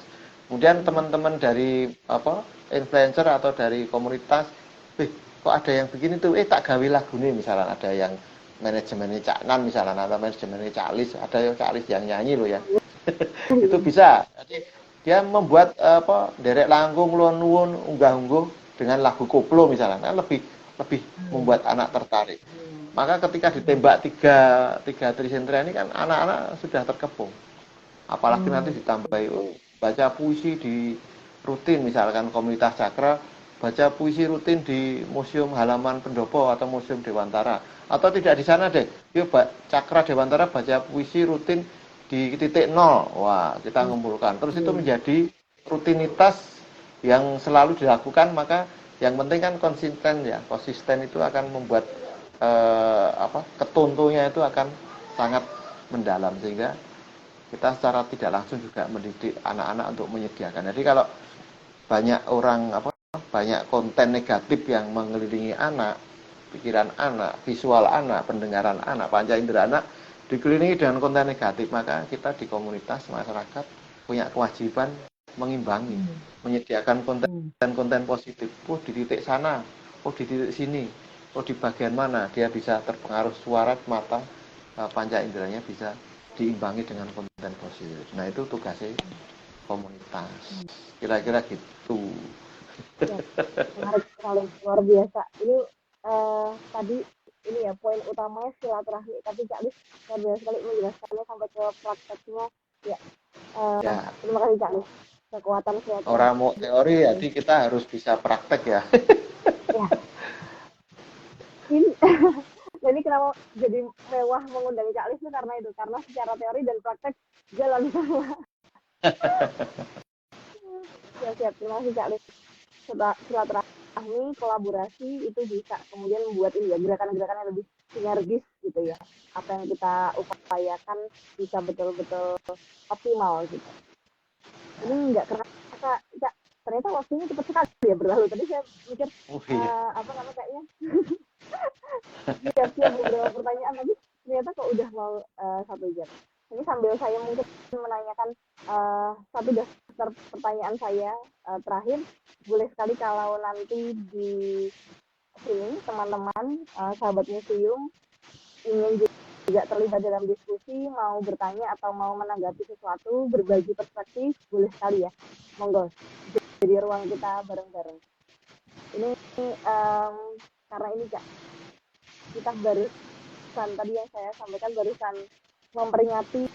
Kemudian teman-teman dari influencer atau dari komunitas, kok ada yang begini tuh, tak gawe lagu nih, misalnya ada yang manajemennya Cak Nan misalnya, atau manajemennya Cak Lis, ada yang Cak Lis yang nyanyi loh ya. Itu bisa. Jadi dia membuat derek langkung kulon nuwun unggah-ungguh dengan lagu koplo misalnya, kan lebih membuat anak tertarik. Maka ketika ditembak tiga Trisentra ini kan anak-anak sudah terkepung. Apalagi nanti ditambahi baca puisi di rutin, misalkan komunitas Cakra baca puisi rutin di Museum Halaman Pendopo atau Museum Dewantara, atau tidak di sana deh, yuk Cakra Dewantara baca puisi rutin di titik nol. Wah, kita ngumpulkan terus, itu menjadi rutinitas yang selalu dilakukan. Maka yang penting kan konsisten itu akan membuat ketuntunya itu akan sangat mendalam, sehingga kita secara tidak langsung juga mendidik anak-anak untuk menyediakan. Jadi kalau banyak konten negatif yang mengelilingi anak, pikiran anak, visual anak, pendengaran anak, panca indera anak dikelilingi dengan konten negatif, maka kita di komunitas masyarakat punya kewajiban mengimbangi, menyediakan konten positif. Di titik sana, di titik sini, di bagian mana dia bisa terpengaruh suara, mata, panca inderanya bisa diimbangi dengan konten positif. Nah, itu tugasnya komunitas. Kira-kira gitu. Ya, menarik sekali, luar biasa. Ini tadi ini ya poin utamanya silaturahmi, tapi Cak Lis luar biasa sekali menjelaskannya sampai ke prakteknya. Ya, terima kasih Cak Lis. Kekuatan silaturahmi. Orang mau teori, jadi kita harus bisa praktek ya. Ya. Ini kenapa jadi mewah mengundang Cak Lis itu karena itu, karena secara teori dan praktek jalan sama. Siap. Terima kasih Cak Lis. Silaturahmi, kolaborasi itu bisa kemudian membuat ini ya gerakan-gerakan yang lebih sinergis gitu ya. Apa yang kita upayakan bisa betul-betul optimal gitu. Ini nggak kerasa, Cak, ternyata waktunya cepat sekali ya berlalu. Tadi saya mikir kayaknya siap-siap beberapa pertanyaan, tapi ternyata kok udah mau 1 jam. Ini sambil saya mungkin menanyakan satu daftar pertanyaan saya terakhir, boleh sekali kalau nanti di sini teman-teman sahabat museum ingin juga terlibat dalam diskusi, mau bertanya atau mau menanggapi sesuatu, berbagi perspektif, boleh sekali ya, monggo. Jadi ruang kita bareng-bareng. Ini karena ini Kak, kita barusan tadi yang saya sampaikan barusan memperingati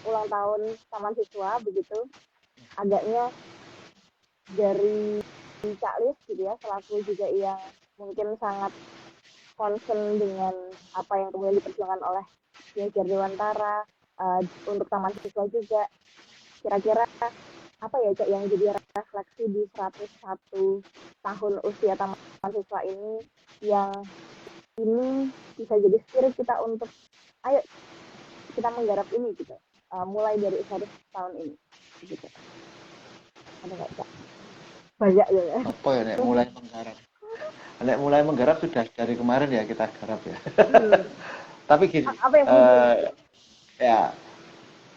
ulang tahun Taman Siswa, begitu agaknya dari Cak Lis gitu ya, selaku juga yang mungkin sangat concern dengan apa yang kemudian diperjuangkan oleh Yajar Dewantara untuk Taman Siswa juga. Kira-kira apa ya Cak yang jadi refleksi di 101 tahun usia Taman Siswa ini, yang ini bisa jadi spirit kita untuk ayo kita menggarap ini gitu, mulai dari usia tahun ini gitu. Ada nggak Cak? Banyak ya. Apa ya mulai menggarap sudah dari kemarin ya, kita garap ya. Tapi gini, apa yang ya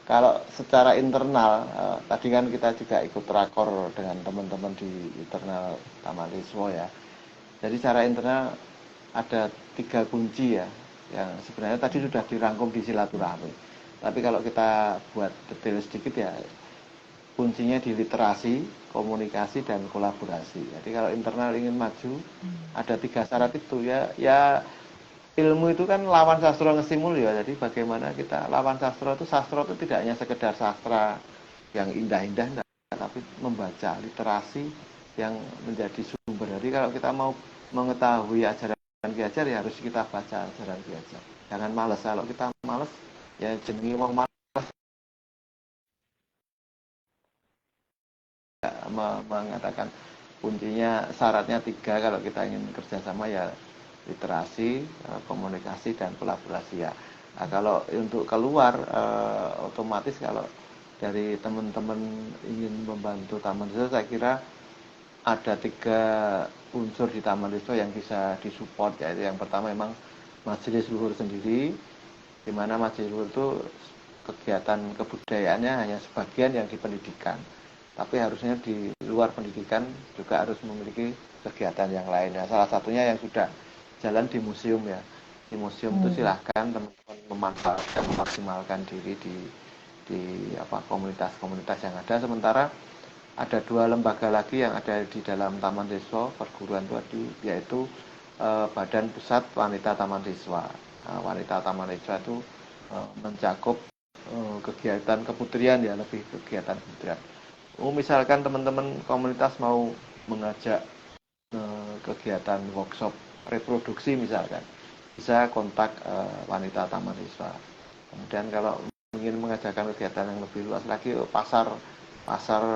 kalau secara internal tadi kan kita juga ikut rakor dengan teman-teman di internal Taman Siswa ya. Jadi secara internal ada 3 kunci ya, yang sebenarnya tadi sudah dirangkum di silaturahmi. Tapi kalau kita buat detail sedikit ya, kuncinya di literasi, komunikasi, dan kolaborasi. Jadi kalau internal ingin maju, ada 3 syarat itu ya. Ya ilmu itu kan lawan sastra ngestimul ya. Jadi bagaimana kita lawan sastra itu tidak hanya sekedar sastra yang indah-indah, tapi membaca literasi yang menjadi sumber. Jadi kalau kita mau mengetahui ajaran Ki Hajar ya harus kita baca ajaran Ki Hajar. Jangan malas. Kalau kita malas ya jenenge wong malas mengatakan kuncinya syaratnya 3 kalau kita ingin kerjasama ya literasi, komunikasi, dan kolaborasi ya. Nah, kalau untuk keluar otomatis kalau dari teman-teman ingin membantu Taman Desa, saya kira ada 3 unsur di Taman Desa yang bisa disupport, yaitu yang pertama memang Majelis Luhur sendiri, di mana Majelis Luhur itu kegiatan kebudayaannya hanya sebagian yang di pendidikan, tapi harusnya di luar pendidikan juga harus memiliki kegiatan yang lain. Nah, salah satunya yang sudah jalan di museum ya. Di museum itu silahkan teman-teman memanfaatkan, memaksimalkan diri di komunitas-komunitas yang ada. Sementara ada 2 lembaga lagi yang ada di dalam Taman Desa perguruan tadi, yaitu Badan Pusat Wanita Taman Desa. Nah, wanita Taman Desa itu mencakup kegiatan keputrian ya, lebih kegiatan keputrian. Misalkan teman-teman komunitas mau mengajak kegiatan workshop reproduksi misalkan, bisa kontak wanita Taman Desa. Kemudian kalau ingin mengajarkan kegiatan yang lebih luas lagi, pasar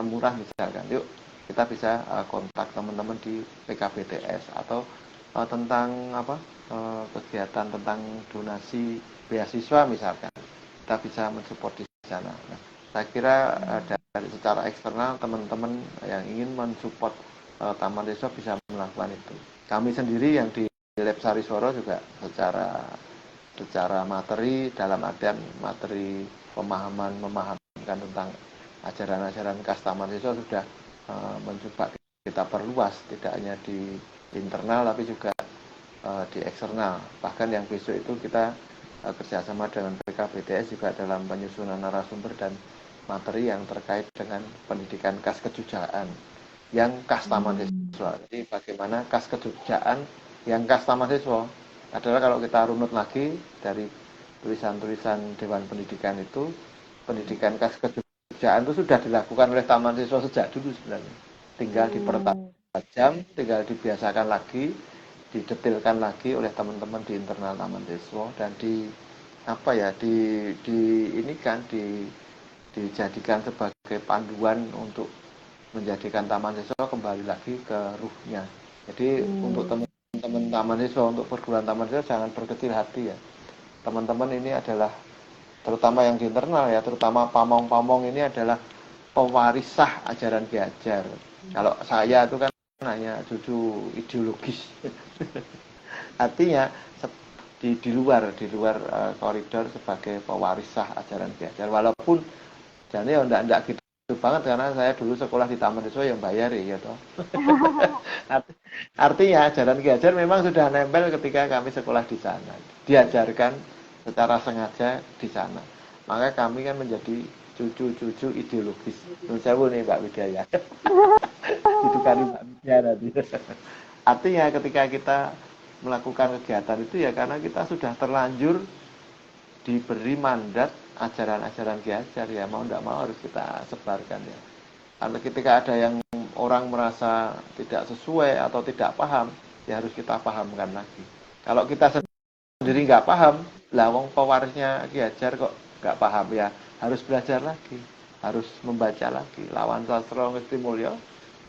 murah misalkan, yuk kita bisa kontak teman-teman di PKBTS atau tentang kegiatan tentang donasi beasiswa misalkan, kita bisa mensupport di sana. Nah, saya kira dari secara eksternal teman-teman yang ingin mensupport Taman Desa bisa melakukan itu. Kami sendiri yang di Lab Sariswara juga secara materi, dalam artian materi memahamkan tentang ajaran-ajaran khas Taman Desa sudah mencoba kita perluas, tidak hanya di internal tapi juga di eksternal. Bahkan yang besok itu kita kerjasama dengan PKBTS juga dalam penyusunan narasumber dan materi yang terkait dengan pendidikan khas kejujaan yang khas Taman Desa. Jadi bagaimana khas kejujaan yang khas Taman Desa adalah kalau kita runut lagi dari tulisan-tulisan Dewan Pendidikan itu, pendidikan khas kejujaan itu sudah dilakukan oleh Taman Desa sejak dulu sebenarnya. Tinggal dipertajam, tinggal dibiasakan lagi, didetilkan lagi oleh teman-teman di internal Taman Desa dan dijadikan sebagai panduan untuk menjadikan Taman Desa kembali lagi ke ruhnya. Jadi untuk teman-teman Taman Desa, untuk perguruan Taman Desa jangan berkecil hati ya. Teman-teman ini adalah, terutama yang di internal ya, terutama pamong-pamong ini adalah pewarisah ajaran Ki Hajar. Kalau saya itu kan hanya cucu ideologis. Artinya di luar koridor sebagai pewarisah ajaran Ki Hajar. Walaupun jadi ya enggak gitu banget karena saya dulu sekolah di Taman Desa yang bayar ya toh. Artinya ajaran Ki Hajar memang sudah nempel ketika kami sekolah di sana. Diajarkan secara sengaja di sana. Maka kami kan menjadi cucu-cucu ideologis. Menurut saya nih Mbak Widya. Itu kali Mbak Widya nanti. Artinya ketika kita melakukan kegiatan itu ya karena kita sudah terlanjur diberi mandat ajaran-ajaran Ki Hajar ya, mau tidak mau harus kita sebarkan ya. Karena ketika ada yang orang merasa tidak sesuai atau tidak paham, ya harus kita pahamkan lagi. Kalau kita sendiri nggak paham, lah wong pewarisnya Ki Hajar kok nggak paham ya, harus belajar lagi, harus membaca lagi. Lawan Sastra Ngesti Mulya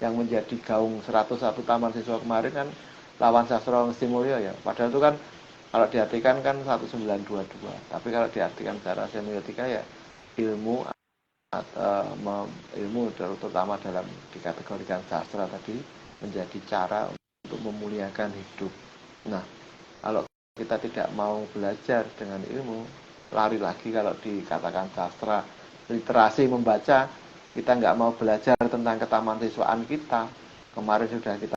yang menjadi gaung 101 Taman Siswa kemarin kan Lawan Sastra Ngesti Mulya ya. Padahal itu kan kalau diartikan kan 1922, tapi kalau diartikan secara semiotika ya ilmu terutama dalam dikategorikan sastra tadi menjadi cara untuk memuliakan hidup. Nah, kalau kita tidak mau belajar dengan ilmu, lari lagi kalau dikatakan sastra, literasi membaca, kita nggak mau belajar tentang ketaman siswaan kita. Kemarin sudah kita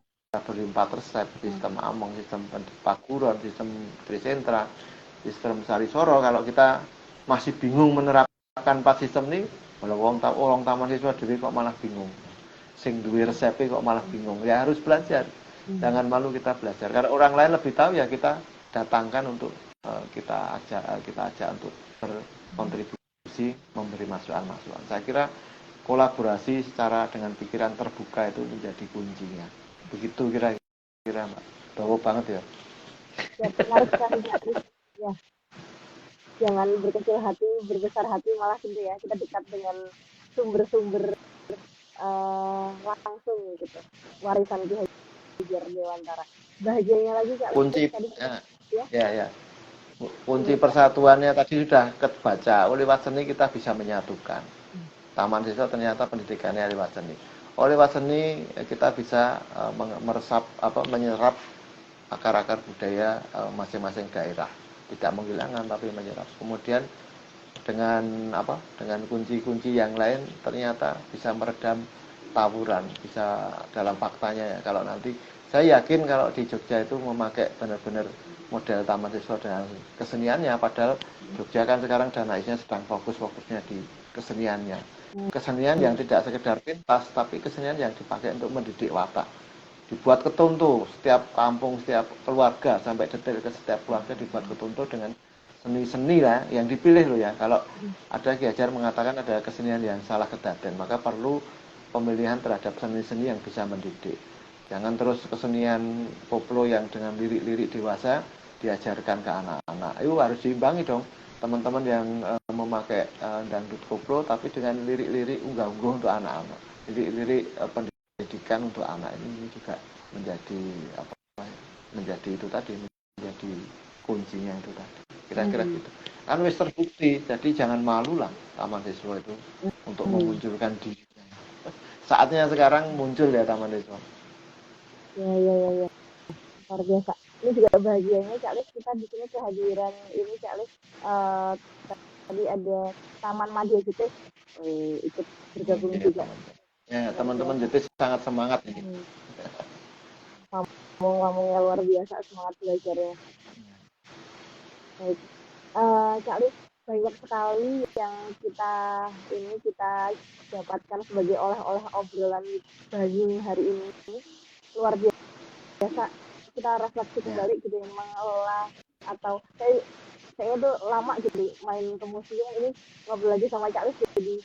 beri 4 resep, sistem Among, sistem Pakuron, sistem Trisentra, sistem Sariswara. Kalau kita masih bingung menerapkan 4 sistem ini, kalau wong taman siswa dhewe kok malah bingung. Sing duwe resepnya kok malah bingung. Ya harus belajar. Jangan malu kita belajar. Karena orang lain lebih tahu ya kita datangkan untuk kita ajak untuk berkontribusi, memberi masukan-masukan. Saya kira kolaborasi secara dengan pikiran terbuka itu menjadi kuncinya. Begitu kira-kira Mbak. Dawa banget ya. Ya, menarik sekali. Ya, jangan berkecil hati, berbesar hati, malah gitu ya. Kita dekat dengan sumber-sumber langsung gitu. Warisan Ki Hajar Dewantara. Bahagianya lagi Kak Kunci tadi ya. ya. Kunci persatuannya tadi sudah kebaca. Lewat seni kita bisa menyatukan. Taman siswa ternyata pendidikannya lewat seni. Lewat seni kita bisa menyerap akar-akar budaya masing-masing daerah. Tidak menghilangkan tapi menyerap. Kemudian dengan kunci-kunci yang lain ternyata bisa meredam tawuran, bisa dalam faktanya ya. Kalau nanti saya yakin kalau di Jogja itu memakai benar-benar model taman siswa dengan keseniannya, padahal Jogja kan sekarang danaisnya sedang fokusnya di keseniannya. Kesenian yang tidak sekedar pintas, tapi kesenian yang dipakai untuk mendidik watak. Dibuat ketuntu, setiap kampung, setiap keluarga, sampai detail ke setiap keluarga dibuat ketuntu dengan seni-seni lah yang dipilih loh ya. Kalau ada Ki Hajar mengatakan ada kesenian yang salah kedaden, maka perlu pemilihan terhadap seni-seni yang bisa mendidik. Jangan terus kesenian koplo yang dengan lirik-lirik dewasa diajarkan ke anak-anak. Itu harus diimbangi dong. Teman-teman yang memakai dangdut koplo tapi dengan lirik-lirik unggah-ungguh untuk anak-anak. Lirik-lirik pendidikan untuk anak ini juga menjadi itu tadi, menjadi kuncinya itu tadi. Kira-kira gitu. Kan wis terbukti, jadi jangan malu lah taman siswa itu untuk memunculkan diri. Saatnya sekarang muncul ya taman siswa. Ya. Luar biasa. Ini juga bahagianya Cak Lis, kita di sini kehadiran ini Cak Lis tadi ada Taman Madya Jetis ikut bergabung juga. Ya, teman-teman Jetis sangat semangat ini. Kamu luar biasa semangat belajarnya. Baik. Cak Lis, banyak sekali yang kita dapatkan sebagai oleh-oleh obrolan Banyu hari ini. Luar biasa. Kita refleksi kembali gitu yang mengelola atau saya tuh lama gitu main ke museum ini ngobrol lagi sama Cak Lis jadi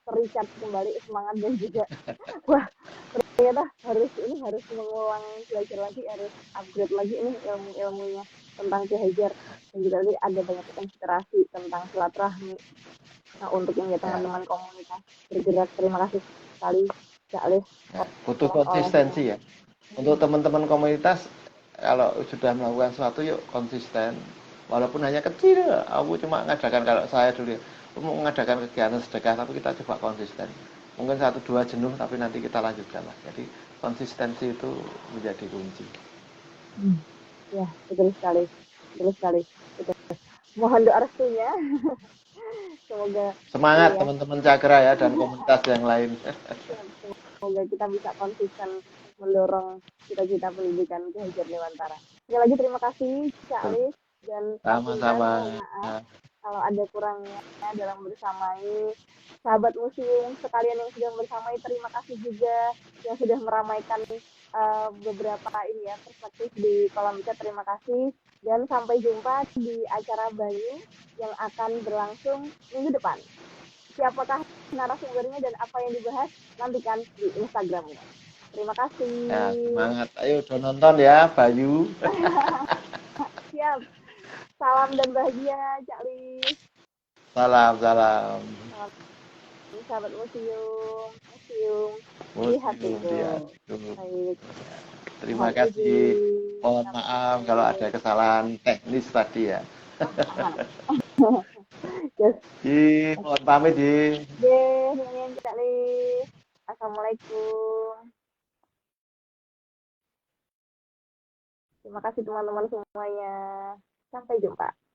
terikat kembali semangat dan juga wah ternyata harus mengulang belajar lagi, harus upgrade lagi ini ilmunya tentang Ki Hajar dan juga tadi ada banyak inspirasi tentang silaturahmi untuk yang teman-teman komunitas bergerak. Terima kasih sekali Cak Lis. Butuh konsistensi ya. Untuk teman-teman komunitas, kalau sudah melakukan sesuatu yuk konsisten. Walaupun hanya kecil, aku cuma mengadakan kalau saya dulu mengadakan kegiatan sedekah, tapi kita coba konsisten. Mungkin 1-2 jenuh, tapi nanti kita lanjutkan lah. Jadi konsistensi itu menjadi kunci. Ya, betul sekali. Betul. Mohon doa restunya. Semoga semangat teman-teman Cakra ya dan komunitas yang lain. Semoga kita bisa konsisten mendorong cita-cita pendidikan Ki Hajar Dewantara. Sekali lagi terima kasih Cak Lis dan sama-sama. Kalau ada kurangnya dalam bersamai sahabat museum sekalian yang sudah bersamai, terima kasih juga yang sudah meramaikan beberapa ini ya perspektif di kolam chat. Terima kasih dan sampai jumpa di acara Banyu yang akan berlangsung minggu depan. Siapakah narasumbernya dan apa yang dibahas nantikan di Instagramnya. Terima kasih. Ya, semangat. Ayo udah nonton ya Bayu. Siap. Salam dan bahagia Cak Lis. Salam. Sahabat museum. Lihat itu. Baik. Terima kasih. Mohon maaf kalau ada kesalahan teknis tadi ya. Mohon pamit Ji. Cak Lis. Assalamualaikum. Terima kasih teman-teman semuanya. Sampai jumpa.